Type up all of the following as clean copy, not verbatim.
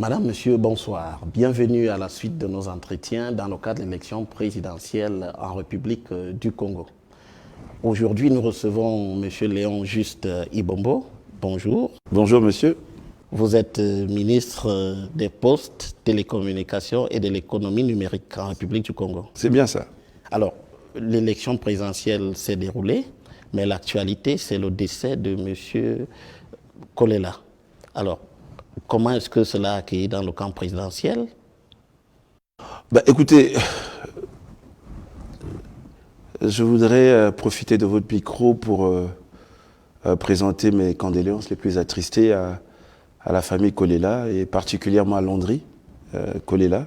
Madame, Monsieur, bonsoir. Bienvenue à la suite de nos entretiens dans le cadre de l'élection présidentielle en République du Congo. Aujourd'hui, nous recevons Monsieur Léon Juste Ibombo. Bonjour. Bonjour, monsieur. Vous êtes ministre des Postes, Télécommunications et de l'économie numérique en République du Congo. C'est bien ça. Alors, l'élection présidentielle s'est déroulée, mais l'actualité, c'est le décès de Monsieur Kolela. Alors, comment est-ce que cela a accueilli dans le camp présidentiel? Écoutez, je voudrais profiter de votre micro pour présenter mes condoléances les plus attristées à la famille Kolela et particulièrement à Landry Kolela,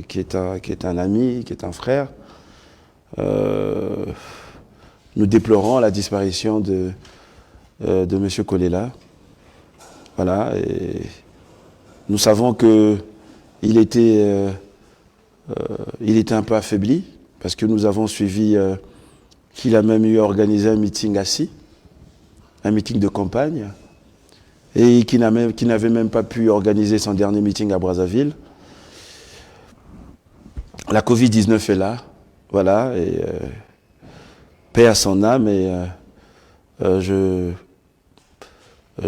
qui est un ami, qui est un frère. Nous déplorons la disparition de M. Kolela. Voilà, et nous savons qu'il était un peu affaibli, parce que nous avons suivi qu'il a même eu organisé un meeting assis, un meeting de campagne, et qu'il n'avait même pas pu organiser son dernier meeting à Brazzaville. La Covid-19 est là, voilà, et paix à son âme, et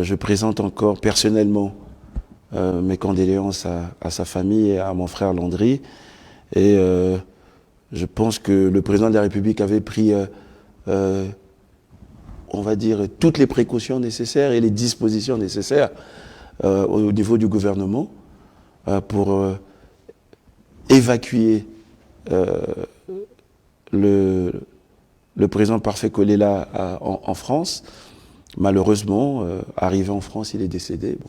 je présente encore personnellement mes condoléances à sa famille et à mon frère Landry. Et je pense que le président de la République avait pris, on va dire, toutes les précautions nécessaires et les dispositions nécessaires au niveau du gouvernement pour évacuer le président Parfait Kolela en France. Malheureusement, arrivé en France, il est décédé. Bon.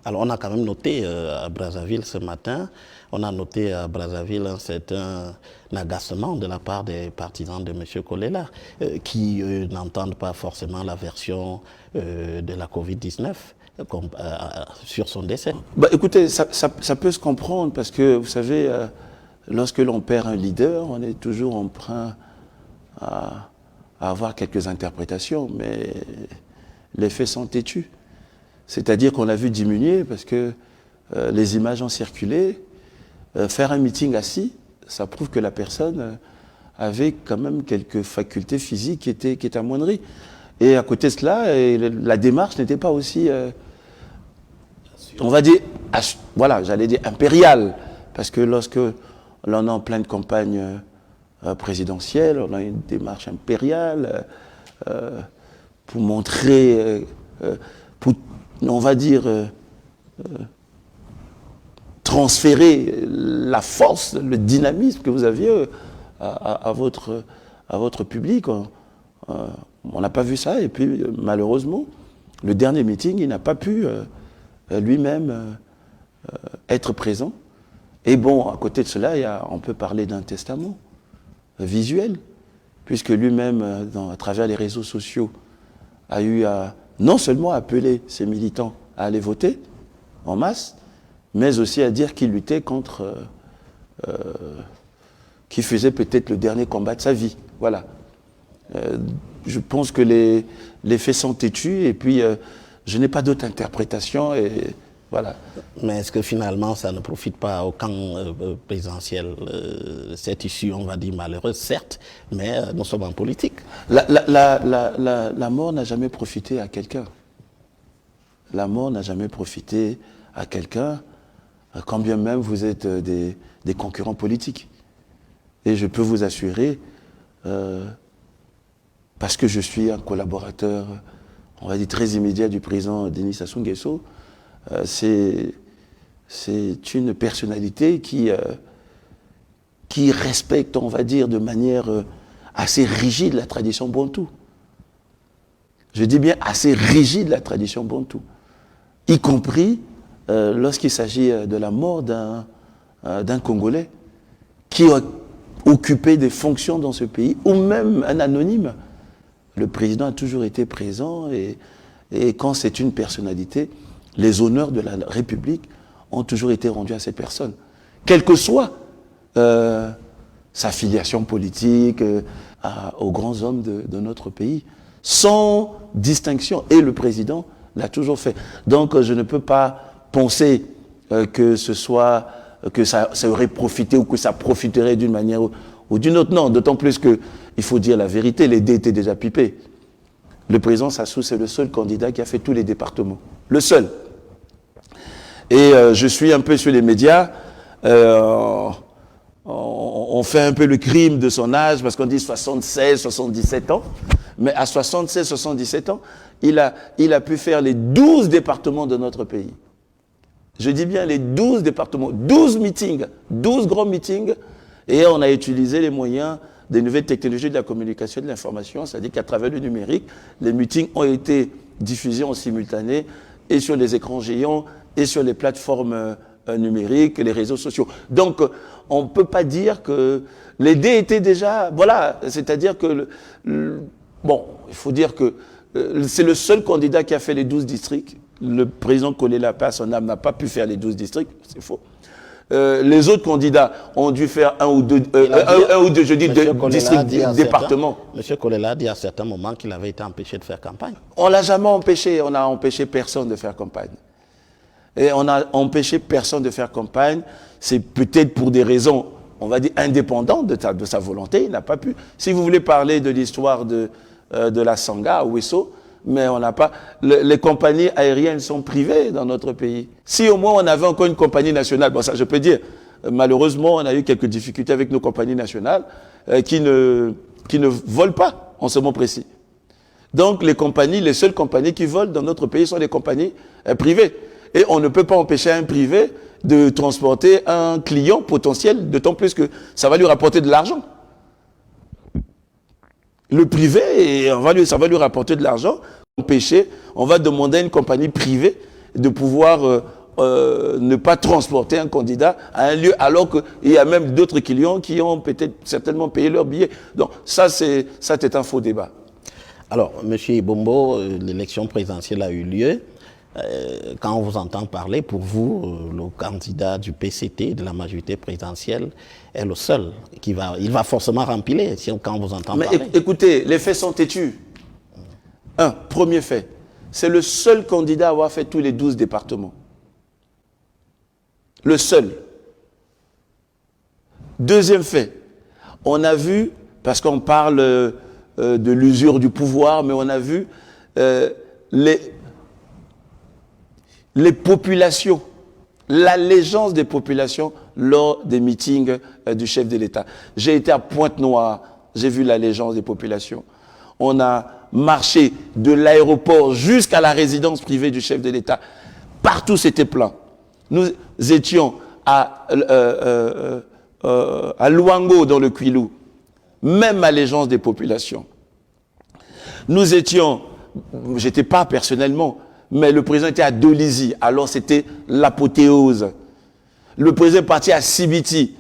Alors, on a quand même noté à Brazzaville ce matin, on a noté à Brazzaville un certain agacement de la part des partisans de M. Kolela, qui n'entendent pas forcément la version de la Covid-19 sur son décès. Écoutez, ça peut se comprendre parce que, vous savez, lorsque l'on perd un leader, on est toujours emprunt à avoir quelques interprétations, mais les faits sont têtus. C'est-à-dire qu'on a vu diminuer parce que les images ont circulé. Faire un meeting assis, ça prouve que la personne avait quand même quelques facultés physiques qui étaient amoindries. Et à côté de cela, la démarche n'était pas aussi, on va dire, voilà, j'allais dire impériale. Parce que lorsque l'on est en pleine campagne présidentielle, on a une démarche impériale pour montrer, pour, on va dire, transférer la force, le dynamisme que vous aviez à votre public. On n'a pas vu ça, et puis malheureusement, le dernier meeting, il n'a pas pu lui-même être présent. Et bon, à côté de cela, on peut parler d'un testament visuel, puisque lui-même, à travers les réseaux sociaux, a eu à non seulement appeler ses militants à aller voter en masse, mais aussi à dire qu'il luttait contre, qu'il faisait peut-être le dernier combat de sa vie. Voilà. Je pense que les faits sont têtus, et puis je n'ai pas d'autre interprétation, et voilà. Mais est-ce que finalement, ça ne profite pas au camp présidentiel, cette issue, on va dire, malheureuse, certes, mais nous sommes en politique. La mort n'a jamais profité à quelqu'un. La mort n'a jamais profité à quelqu'un, quand bien même vous êtes des concurrents politiques. Et je peux vous assurer, parce que je suis un collaborateur, on va dire, très immédiat du président Denis Sassou Nguesso, c'est une personnalité qui respecte, on va dire, de manière assez rigide la tradition bantoue. Je dis bien assez rigide la tradition bantoue, y compris lorsqu'il s'agit de la mort d'un Congolais qui a occupé des fonctions dans ce pays, ou même un anonyme. Le président a toujours été présent, et quand c'est une personnalité, les honneurs de la République ont toujours été rendus à cette personne. Quelle que soit sa filiation politique, aux grands hommes de notre pays, sans distinction. Et le président l'a toujours fait. Donc je ne peux pas penser que ça aurait profité ou que ça profiterait d'une manière ou d'une autre. Non, d'autant plus qu'il faut dire la vérité, les dés étaient déjà pipés. Le président Sassou, c'est le seul candidat qui a fait tous les départements. Le seul. Et je suis un peu sur les médias. On fait un peu le crime de son âge parce qu'on dit 76, 77 ans. Mais à 76, 77 ans, il a pu faire les 12 départements de notre pays. Je dis bien les 12 départements, 12 meetings, 12 grands meetings. Et on a utilisé les moyens des nouvelles technologies de la communication et de l'information, c'est-à-dire qu'à travers le numérique, les meetings ont été diffusés en simultané et sur les écrans géants et sur les plateformes numériques, les réseaux sociaux. Donc, on ne peut pas dire que les dés étaient déjà... Voilà, c'est-à-dire que... bon, il faut dire que c'est le seul candidat qui a fait les 12 districts. Le président Kolela, paix à son âme, n'a pas pu faire les 12 districts, c'est faux. Les autres candidats ont dû faire un ou deux districts, départements. M. Kolela a dit à certains moments qu'il avait été empêché de faire campagne. On ne l'a jamais empêché, on n'a empêché personne de faire campagne. Et on a empêché personne de faire campagne, c'est peut-être pour des raisons, on va dire, indépendantes de sa volonté, il n'a pas pu. Si vous voulez parler de l'histoire de la Sangha à Ouesso, mais on n'a pas... Les compagnies aériennes sont privées dans notre pays. Si au moins on avait encore une compagnie nationale, bon ça je peux dire, malheureusement on a eu quelques difficultés avec nos compagnies nationales qui ne volent pas en ce moment précis. Donc les seules compagnies qui volent dans notre pays sont les compagnies privées. Et on ne peut pas empêcher un privé de transporter un client potentiel, d'autant plus que ça va lui rapporter de l'argent. Le privé, ça va lui rapporter de l'argent. Empêcher, on va demander à une compagnie privée de pouvoir ne pas transporter un candidat à un lieu, alors qu'il y a même d'autres clients qui ont peut-être certainement payé leur billet. Donc ça c'est un faux débat. Alors, M. Ibombo, l'élection présidentielle a eu lieu. Quand on vous entend parler, pour vous, le candidat du PCT, de la majorité présidentielle, est le seul il va forcément rempiler quand on vous entend parler. Mais écoutez, les faits sont têtus. Premier fait, c'est le seul candidat à avoir fait tous les 12 départements. Le seul. Deuxième fait, on a vu, parce qu'on parle de l'usure du pouvoir, mais on a vu les populations, l'allégeance des populations lors des meetings du chef de l'État. J'ai été à Pointe-Noire, j'ai vu l'allégeance des populations. On a marché de l'aéroport jusqu'à la résidence privée du chef de l'État. Partout c'était plein. Nous étions à Luango dans le Kwilu, même allégeance des populations. Nous étions, j'étais pas personnellement, mais le président était à Dolisie, alors c'était l'apothéose. Le président est parti à Sibiti.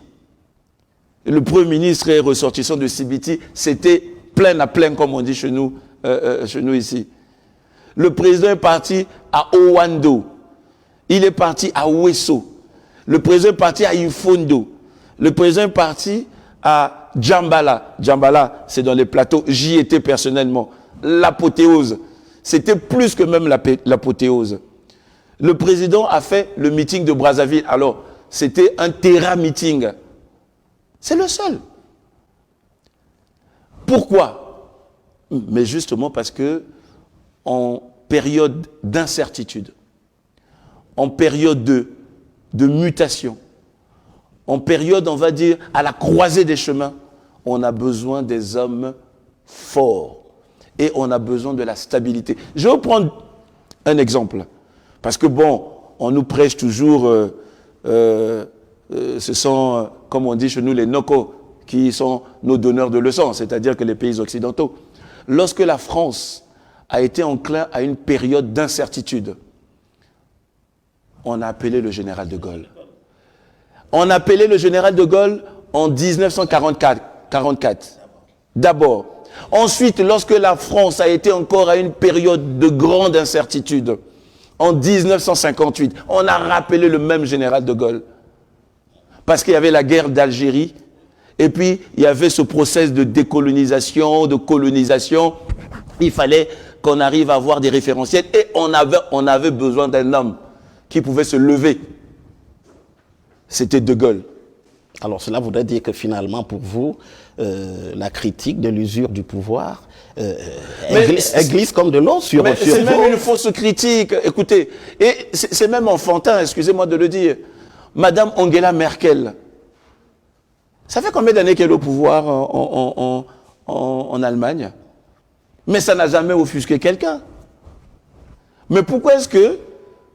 Le premier ministre est ressortissant de Sibiti, c'était plein à plein, comme on dit chez nous ici. Le président est parti à Owando. Il est parti à Ouesso. Le président est parti à Infondo. Le président est parti à Djambala. Djambala, c'est dans les plateaux. J'y étais personnellement. L'apothéose. C'était plus que même l'apothéose. Le président a fait le meeting de Brazzaville. Alors, c'était un terrain meeting. C'est le seul. Pourquoi? Mais justement parce que en période d'incertitude, en période de mutation, en période, on va dire, à la croisée des chemins, on a besoin des hommes forts. Et on a besoin de la stabilité. Je vais prendre un exemple. Parce que bon, on nous prêche toujours, ce sont, comme on dit chez nous, les noko, qui sont nos donneurs de leçons, c'est-à-dire que les pays occidentaux. Lorsque la France a été enclin à une période d'incertitude, on a appelé le général de Gaulle. On a appelé le général de Gaulle en 1944. D'abord. Ensuite, lorsque la France a été encore à une période de grande incertitude, en 1958, on a rappelé le même général de Gaulle. Parce qu'il y avait la guerre d'Algérie, et puis il y avait ce processus de décolonisation, de colonisation. Il fallait qu'on arrive à avoir des référentiels. Et on avait besoin d'un homme qui pouvait se lever. C'était De Gaulle. Alors cela voudrait dire que finalement, pour vous, la critique de l'usure du pouvoir elle glisse comme de l'eau sur Mais c'est vous. même une fausse critique. Écoutez, et c'est même enfantin, excusez-moi de le dire. Madame Angela Merkel, ça fait combien d'années qu'elle est au pouvoir en Allemagne? Mais ça n'a jamais offusqué quelqu'un. Mais pourquoi est-ce que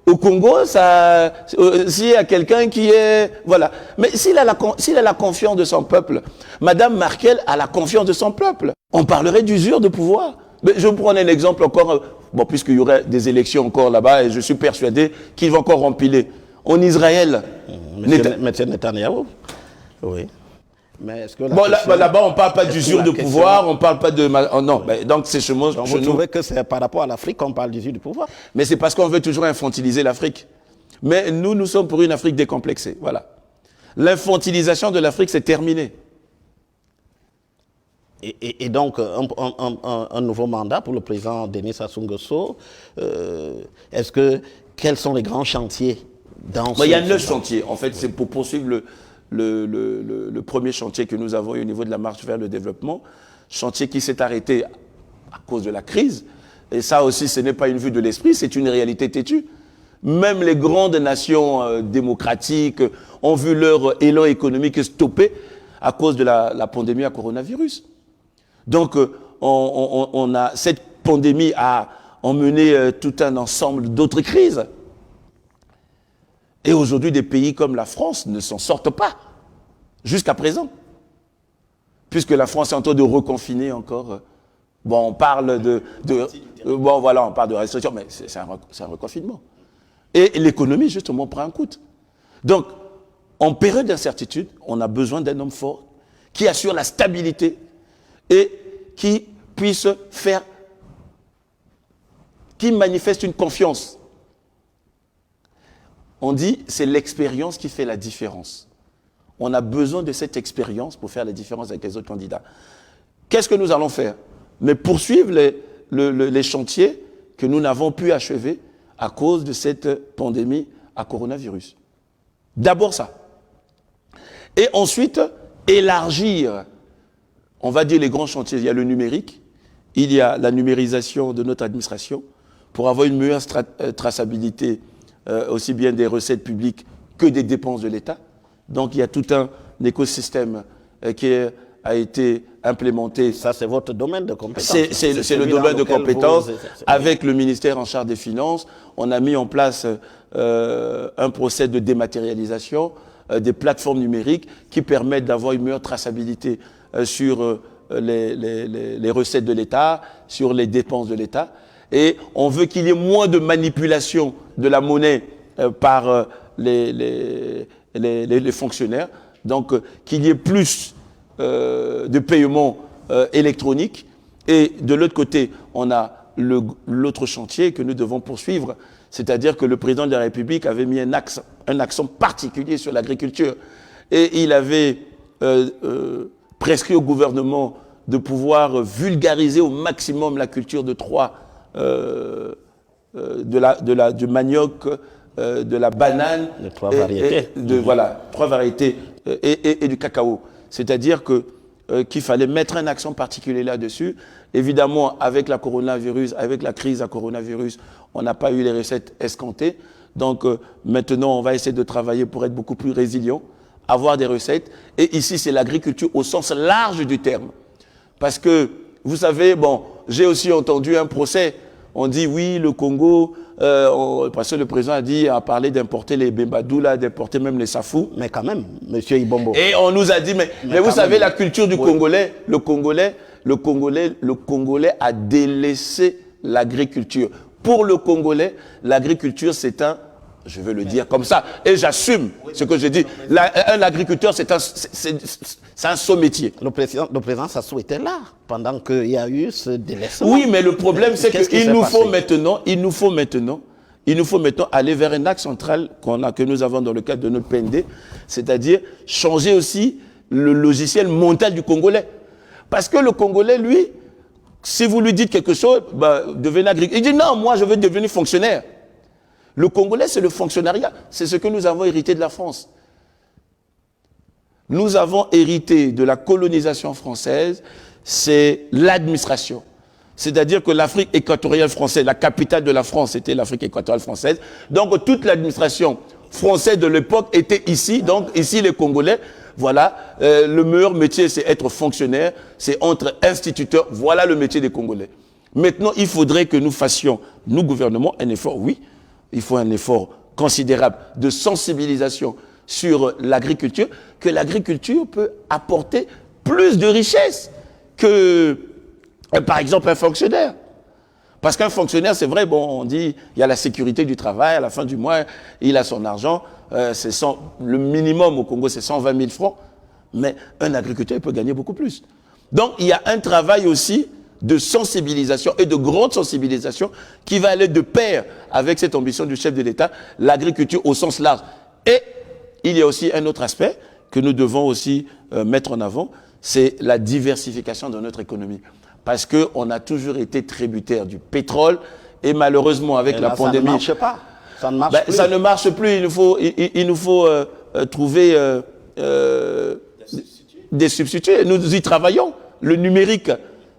au Congo, s'il y a quelqu'un qui est... Voilà. Mais s'il a la confiance de son peuple, Madame Merkel a la confiance de son peuple. On parlerait d'usure de pouvoir. Mais je vais vous prendre un exemple encore, bon, puisqu'il y aurait des élections encore là-bas, et je suis persuadé qu'ils vont encore empiler. En Israël... Monsieur Netanyahou. Oui. Mais est-ce que bon, là-bas, on ne parle pas d'usure de pouvoir, on ne parle pas de... non, donc c'est chez moi... Vous trouvez que c'est par rapport à l'Afrique qu'on parle d'usure du pouvoir? Mais c'est parce qu'on veut toujours infantiliser l'Afrique. Mais nous sommes pour une Afrique décomplexée. Voilà. L'infantilisation de l'Afrique, c'est terminé. Et donc, un nouveau mandat pour le président Denis Sassou Nguesso. Quels sont les grands chantiers dans ce... Il y a 9 chantiers. En fait, c'est pour poursuivre le premier chantier que nous avons eu au niveau de la marche vers le développement. Chantier qui s'est arrêté à cause de la crise. Et ça aussi, ce n'est pas une vue de l'esprit, c'est une réalité têtue. Même les grandes nations démocratiques ont vu leur élan économique stoppé à cause de la pandémie à coronavirus. Donc, cette pandémie a emmené tout un ensemble d'autres crises. Et aujourd'hui, des pays comme la France ne s'en sortent pas, jusqu'à présent. Puisque la France est en train de reconfiner encore. Bon, on parle bon, voilà, on parle de restriction, mais c'est un reconfinement. Et l'économie, justement, prend un coup. Donc, en période d'incertitude, on a besoin d'un homme fort qui assure la stabilité et qui puisse qui manifeste une confiance. On dit, c'est l'expérience qui fait la différence. On a besoin de cette expérience pour faire la différence avec les autres candidats. Qu'est-ce que nous allons faire? Mais poursuivre les chantiers que nous n'avons pu achever à cause de cette pandémie à coronavirus. D'abord ça. Et ensuite, élargir, on va dire les grands chantiers. Il y a le numérique, il y a la numérisation de notre administration pour avoir une meilleure traçabilité aussi bien des recettes publiques que des dépenses de l'État. Donc il y a tout un écosystème qui a été implémenté. Ça, c'est votre domaine de compétence. C'est le domaine de compétence. Avec le ministère en charge des Finances, on a mis en place un procès de dématérialisation, des plateformes numériques qui permettent d'avoir une meilleure traçabilité sur les recettes de l'État, sur les dépenses de l'État. Et on veut qu'il y ait moins de manipulation de la monnaie par les fonctionnaires. Donc, qu'il y ait plus de paiements électroniques. Et de l'autre côté, on a l'autre chantier que nous devons poursuivre. C'est-à-dire que le président de la République avait mis un accent particulier sur l'agriculture. Et il avait prescrit au gouvernement de pouvoir vulgariser au maximum la culture de du manioc, de la banane, de 3 variétés. Voilà, 3 variétés et du cacao. C'est-à-dire qu'il fallait mettre un accent particulier là-dessus. Évidemment, avec la coronavirus, avec la crise à coronavirus, on n'a pas eu les recettes escomptées. Donc maintenant, on va essayer de travailler pour être beaucoup plus résilient, avoir des recettes. Et ici, c'est l'agriculture au sens large du terme. Parce que, vous savez, bon, j'ai aussi entendu un procès. On dit, oui, le Congo, parce que le président a parlé d'importer les bembadou, d'importer même les safou. Mais quand même, monsieur Ibombo. Et on nous a dit, mais vous savez, même, la culture du Congolais, le Congolais a délaissé l'agriculture. Pour le Congolais, l'agriculture, c'est un, je veux le dire comme ça, et j'assume ce que je dis. Un agriculteur, c'est un saut métier. Le président Sassou était là pendant qu'il y a eu ce délaissement. Oui, mais le problème, c'est qu'il nous faut maintenant aller vers un axe central que nous avons dans le cadre de notre PND, c'est-à-dire changer aussi le logiciel mental du Congolais. Parce que le Congolais, lui, Si vous lui dites quelque chose, bah, devenez agriculteur. Il dit non, moi je veux devenir fonctionnaire. Le Congolais, c'est le fonctionnariat. C'est ce que nous avons hérité de la France. Nous avons hérité de la colonisation française, c'est l'administration. C'est-à-dire que l'Afrique équatoriale française, la capitale de la France, c'était l'Afrique équatoriale française. Donc toute l'administration française de l'époque était ici. Donc ici, les Congolais, voilà, le meilleur métier, c'est être fonctionnaire, c'est être instituteur. Voilà le métier des Congolais. Maintenant, il faudrait que nous fassions, nous, gouvernement, un effort, oui, il faut un effort considérable de sensibilisation sur l'agriculture, que l'agriculture peut apporter plus de richesses que, par exemple, un fonctionnaire. Parce qu'un fonctionnaire, c'est vrai, bon, on dit, il y a la sécurité du travail, à la fin du mois, il a son argent, le minimum au Congo, c'est 120 000 francs, mais un agriculteur, il peut gagner beaucoup plus. Donc, il y a un travail aussi de sensibilisation et de grande sensibilisation qui va aller de pair avec cette ambition du chef de l'État, l'agriculture au sens large. Et il y a aussi un autre aspect que nous devons aussi mettre en avant, c'est la diversification de notre économie. Parce qu'on a toujours été tributaire du pétrole et malheureusement avec la pandémie... Ça ne marche pas. Ça ne marche plus. Ça ne marche plus. Il nous faut trouver des substituts. Nous y travaillons. Le numérique,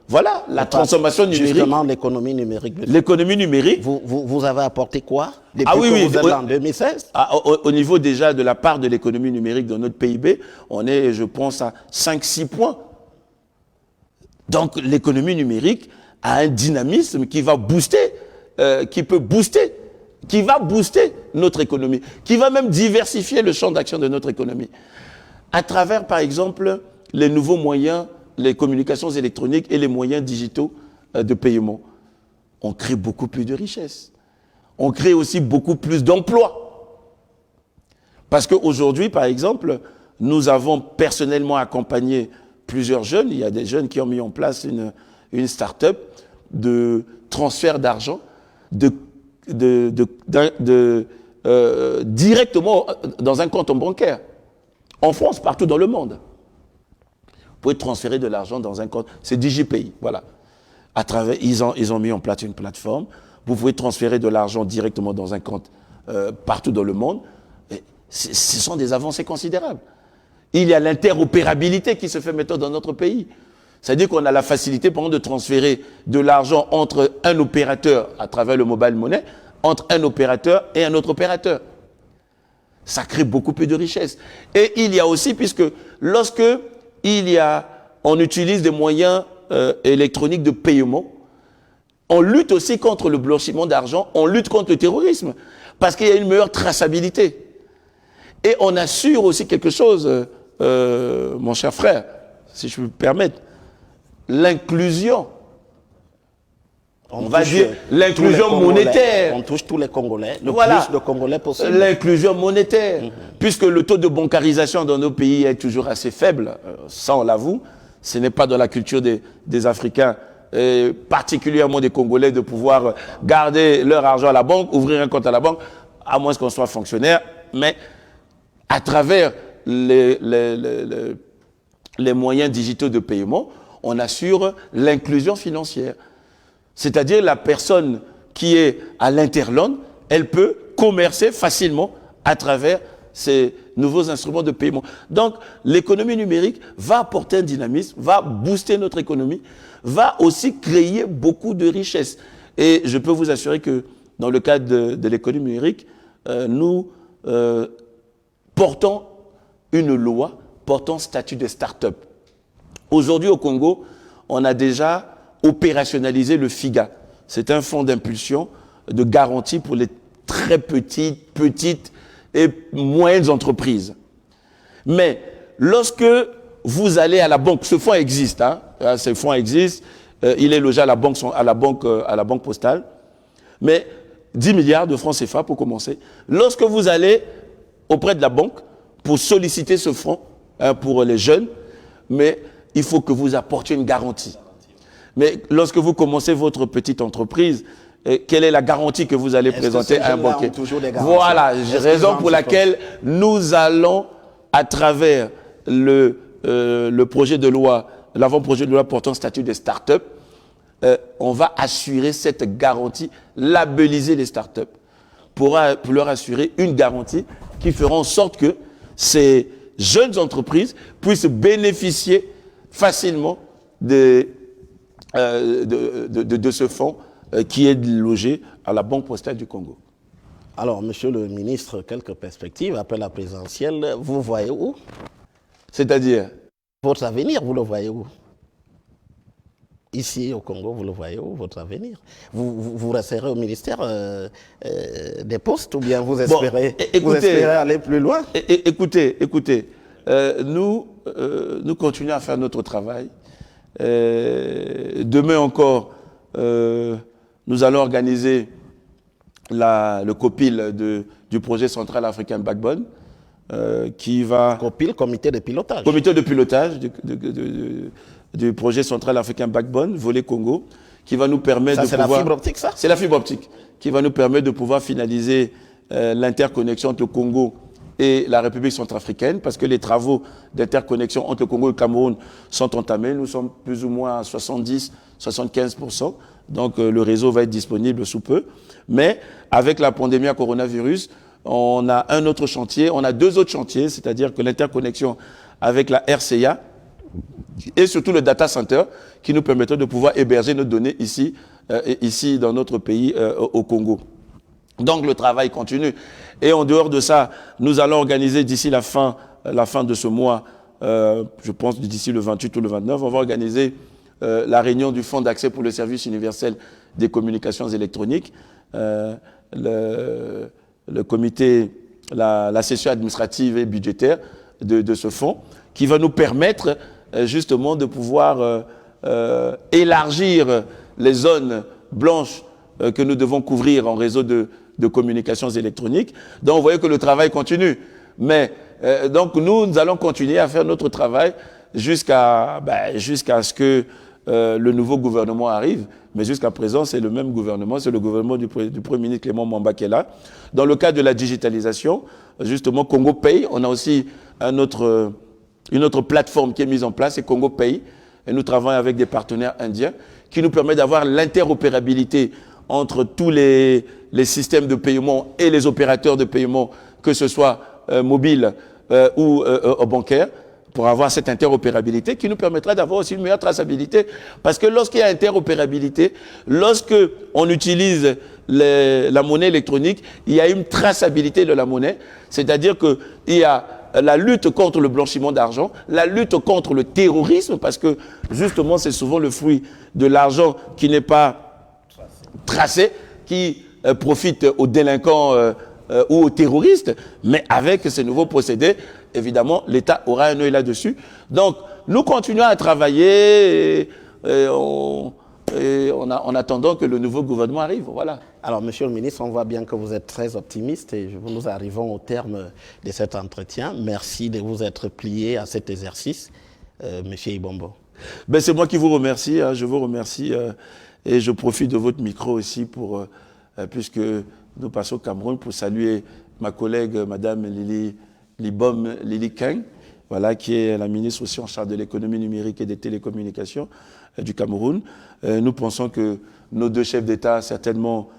voilà, la transformation numérique. Justement, l'économie numérique. L'économie numérique. Vous avez apporté quoi depuis oui, que vous êtes en 2016 au niveau déjà de la part de l'économie numérique dans notre PIB, on est, je pense, à 5-6 points. Donc l'économie numérique a un dynamisme qui va booster, qui va booster notre économie, qui va même diversifier le champ d'action de notre économie. À travers, par exemple, les nouveaux moyens, les communications électroniques et les moyens digitaux de paiement, on crée beaucoup plus de richesses. On crée aussi beaucoup plus d'emplois. Parce qu'aujourd'hui, par exemple, nous avons personnellement accompagné plusieurs jeunes. Il y a des jeunes qui ont mis en place une start-up de transfert d'argent directement dans un compte bancaire. En France, partout dans le monde. Vous pouvez transférer de l'argent dans un compte. C'est DigiPay, voilà. Ils ont mis en place une plateforme. Vous pouvez transférer de l'argent directement dans un compte partout dans le monde. Et ce sont des avancées considérables. Il y a l'interopérabilité qui se fait maintenant dans notre pays. C'est-à-dire qu'on a la facilité, par exemple, de transférer de l'argent entre un opérateur à travers le mobile money, entre un opérateur et un autre opérateur. Ça crée beaucoup plus de richesses. Et il y a aussi, puisque lorsque on utilise des moyens électroniques de paiement, on lutte aussi contre le blanchiment d'argent, on lutte contre le terrorisme, parce qu'il y a une meilleure traçabilité. Et on assure aussi quelque chose, mon cher frère, si je peux me permettre, l'inclusion. On va dire l'inclusion monétaire. On touche tous les Congolais, le plus de Congolais possible. L'inclusion monétaire. Puisque le taux de bancarisation dans nos pays est toujours assez faible, ça on l'avoue, ce n'est pas dans la culture des Africains, et particulièrement des Congolais, de pouvoir garder leur argent à la banque, ouvrir un compte à la banque, à moins qu'on soit fonctionnaire, mais à travers les moyens digitaux de paiement, on assure l'inclusion financière. C'est-à-dire la personne qui est à l'interland, elle peut commercer facilement à travers ces nouveaux instruments de paiement. Donc l'économie numérique va apporter un dynamisme, va booster notre économie, va aussi créer beaucoup de richesses. Et je peux vous assurer que dans le cadre de l'économie numérique, nous portons une loi portant statut de start-up. Aujourd'hui au Congo, on a déjà opérationnalisé le FIGA. C'est un fonds d'impulsion, de garantie pour les très petites et moyennes entreprises. Mais lorsque vous allez à la banque, ce fonds existe, hein, ce fonds existe, il est logé à la banque postale, mais 10 milliards de francs CFA pour commencer. Lorsque vous allez auprès de la banque pour solliciter ce fonds pour les jeunes, mais il faut que vous apportiez une garantie. Mais lorsque vous commencez votre petite entreprise, quelle est la garantie que vous allez présenter à un banquier? Voilà, raison pour laquelle nous allons, à travers le projet de loi, l'avant-projet de loi portant statut des start-up, on va assurer cette garantie, labelliser les startups pour leur assurer une garantie qui fera en sorte que ces jeunes entreprises puissent bénéficier facilement de ce fonds qui est logé à la Banque postale du Congo. Alors, monsieur le ministre, quelques perspectives après la présidentielle, vous voyez où? C'est-à-dire? Votre avenir, vous le voyez où? Ici, au Congo, vous le voyez où, votre avenir? Vous resterez au ministère des Postes ou bien vous espérez, vous espérez aller plus loin? Écoutez, nous continuons à faire notre travail. Demain encore, nous allons organiser le COPIL du projet Central African Backbone, qui va... COPIL, comité de pilotage. Comité de pilotage du projet Central African Backbone, volet Congo, qui va nous permettre de pouvoir... C'est la fibre optique, ça? C'est la fibre optique, qui va nous permettre de pouvoir finaliser l'interconnexion entre le Congo et la République centrafricaine, parce que les travaux d'interconnexion entre le Congo et le Cameroun sont entamés. Nous sommes plus ou moins à 70-75%. Donc le réseau va être disponible sous peu. Mais avec la pandémie à coronavirus, on a un autre chantier, on a deux autres chantiers, c'est-à-dire que l'interconnexion avec la RCA et surtout le data center qui nous permettra de pouvoir héberger nos données ici dans notre pays, au Congo. Donc le travail continue. Et en dehors de ça, nous allons organiser d'ici la fin de ce mois, je pense d'ici le 28 ou le 29, on va organiser la réunion du Fonds d'accès pour le service universel des communications électroniques, le comité, la session administrative et budgétaire de ce fonds, qui va nous permettre justement de pouvoir élargir les zones blanches que nous devons couvrir en réseau de communications électroniques. Donc vous voyez que le travail continue. Mais donc nous allons continuer à faire notre travail jusqu'à ce que le nouveau gouvernement arrive. Mais jusqu'à présent, c'est le même gouvernement, c'est le gouvernement du Premier ministre Clément Mamba qui est là. Dans le cadre de la digitalisation, justement, Congo Pay, on a aussi une autre plateforme qui est mise en place, c'est Congo Pay. Et nous travaillons avec des partenaires indiens qui nous permettent d'avoir l'interopérabilité entre tous les systèmes de paiement et les opérateurs de paiement, que ce soit mobile ou bancaire, pour avoir cette interopérabilité qui nous permettra d'avoir aussi une meilleure traçabilité. Parce que lorsqu'il y a interopérabilité, lorsque on utilise la monnaie électronique, il y a une traçabilité de la monnaie, c'est-à-dire qu'il y a la lutte contre le blanchiment d'argent, la lutte contre le terrorisme, parce que justement c'est souvent le fruit de l'argent qui n'est pas tracé, qui profite aux délinquants ou aux terroristes, mais avec ces nouveaux procédés, évidemment, l'État aura un œil là-dessus. Donc, nous continuons à travailler en attendant que le nouveau gouvernement arrive. Voilà. Alors, monsieur le ministre, on voit bien que vous êtes très optimiste et nous arrivons au terme de cet entretien. Merci de vous être plié à cet exercice, monsieur Ibombo. Ben, c'est moi qui vous remercie. Je vous remercie et je profite de votre micro aussi puisque nous passons au Cameroun pour saluer ma collègue, madame Lili Keng, voilà, qui est la ministre aussi en charge de l'économie numérique et des télécommunications du Cameroun. Nous pensons que nos deux chefs d'État, certainement,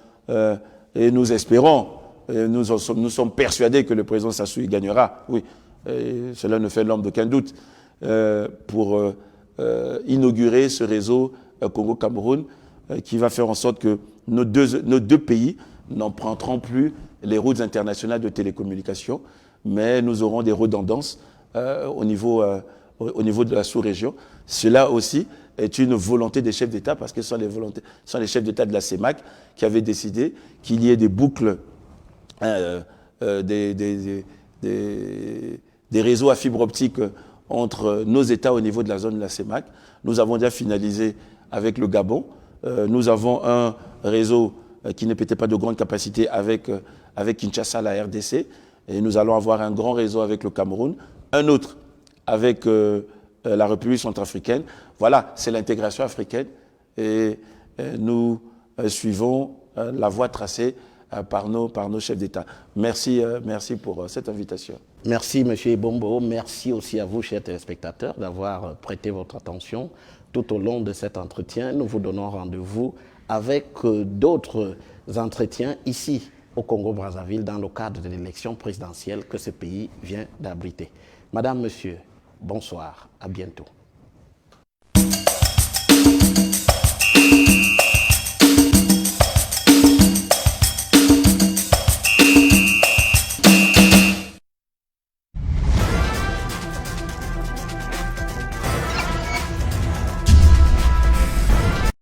et nous espérons, nous sommes persuadés que le président Sassou gagnera, oui, cela ne fait l'ombre d'aucun doute, pour inaugurer ce réseau Congo-Cameroun qui va faire en sorte que nos deux pays n'emprunteront plus les routes internationales de télécommunications, mais nous aurons des redondances au niveau de la sous-région. Cela aussi est une volonté des chefs d'État, parce que ce sont les chefs d'État de la CEMAC qui avaient décidé qu'il y ait des boucles, des réseaux à fibre optique entre nos États au niveau de la zone de la CEMAC. Nous avons déjà finalisé avec le Gabon. Nous avons un réseau qui ne pétait pas de grande capacité avec Kinshasa, la RDC. Et nous allons avoir un grand réseau avec le Cameroun, un autre avec la République centrafricaine. Voilà, c'est l'intégration africaine. Et nous suivons la voie tracée par nos chefs d'État. Merci pour cette invitation. Merci, M. Ibombo. Merci aussi à vous, chers téléspectateurs, d'avoir prêté votre attention tout au long de cet entretien. Nous vous donnons rendez-vous avec d'autres entretiens ici au Congo-Brazzaville dans le cadre de l'élection présidentielle que ce pays vient d'abriter. Madame, Monsieur, bonsoir, à bientôt.